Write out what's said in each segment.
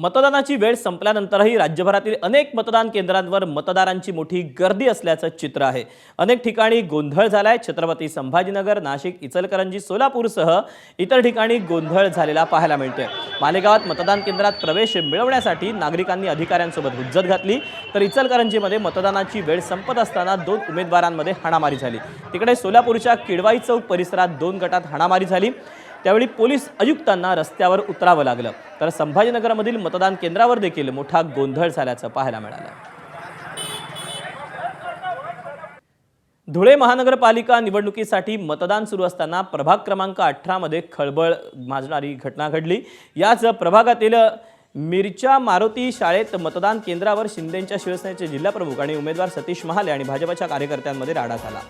मतदानाची वेळ संपल्यानंतरही राज्यभरातील अनेक मतदान केंद्रांवर मतदारांची मोठी गर्दी असल्याचं चित्र आहे। अनेक ठिकाणी गोंधळ झालाय। छत्रपती संभाजीनगर, नाशिक, इचलकरंजी, सोलापूरसह इतर ठिकाणी गोंधळ झालेला पाहायला मिळतोय। मालेगावात मतदान केंद्रात प्रवेश मिळवण्यासाठी नागरिकांनी अधिकाऱ्यांसोबत हुज्जत घातली, तर इचलकरंजीमध्ये मतदानाची वेळ संपत असताना 2 उमेदवारांमध्ये हाणामारी झाली। तिकडे सोलापूरच्या किडवाई चौक परिसरात 2 गटात हाणामारी झाली। त्यावेळी पोलीस आयुक्तांना रस्त्यावर उतरावं लागलं, तर संभाजीनगरमधील मतदान केंद्रावर देखील मोठा गोंधळ झाल्याचं पाहायला मिळालं। धुळे महानगरपालिका निवडणुकीसाठी मतदान सुरू असताना प्रभाग क्रमांक 18 मध्ये खळबळ माजणारी घटना घडली। याच प्रभागातील मिरच्या मारुती शाळेत मतदान केंद्रावर शिंदेंच्या शिवसेनेचे जिल्हाप्रमुख आणि उमेदवार सतीश महाले आणि भाजपच्या कार्यकर्त्यांमध्ये राडा झाला।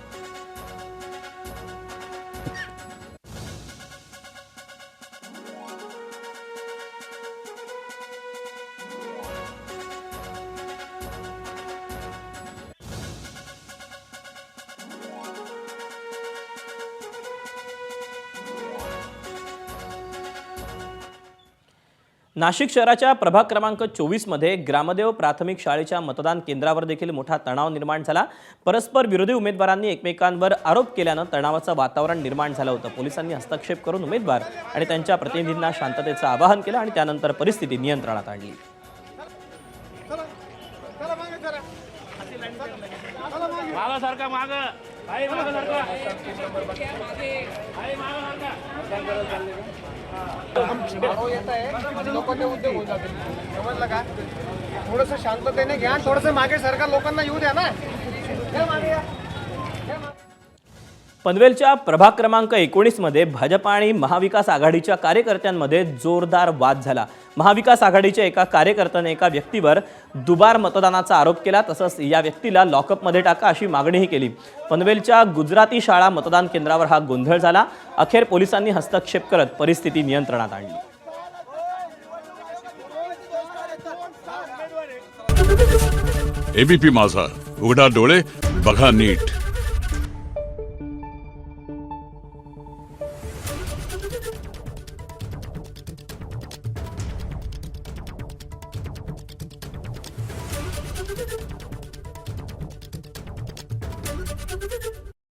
नाशिक शहराच्या प्रभाग क्रमांक 24 मध्ये ग्रामदेव प्राथमिक शाळेच्या मतदान केंद्रावर देखील मोठा तणाव निर्माण झाला। परस्पर विरोधी उमेदवारांनी एकमेकांवर आरोप केल्याने तणावाचं वातावरण निर्माण झालं होतं। पोलिसांनी हस्तक्षेप करून उमेदवार आणि त्यांच्या प्रतिनिधींना शांततेचं आवाहन केलं आणि त्यानंतर परिस्थिती नियंत्रणात आणली। लोकांचे उद्योग होऊन जातील, समजलं का? थोडंसं शांततेने घ्या, थोडंसं मागे सरकार लोकांना येऊ द्या ना। पनवेलच्या प्रभाग क्रमांक 19 मध्ये भाजप आणि महाविकास आघाडीच्या कार्यकर्त्यांमध्ये जोरदार वाद झाला। महाविकास आघाडीच्या एका कार्यकर्त्याने एका व्यक्तीवर दुबार मतदानाचा आरोप केला, तसंच या व्यक्तीला लॉकअपमध्ये टाका अशी मागणीही केली। पनवेलच्या गुजराती शाळा मतदान केंद्रावर हा गोंधळ झाला। अखेर पोलिसांनी हस्तक्षेप करत परिस्थिती नियंत्रणात आणली। एबीपी माझा, उघडा डोळे बघा नीट।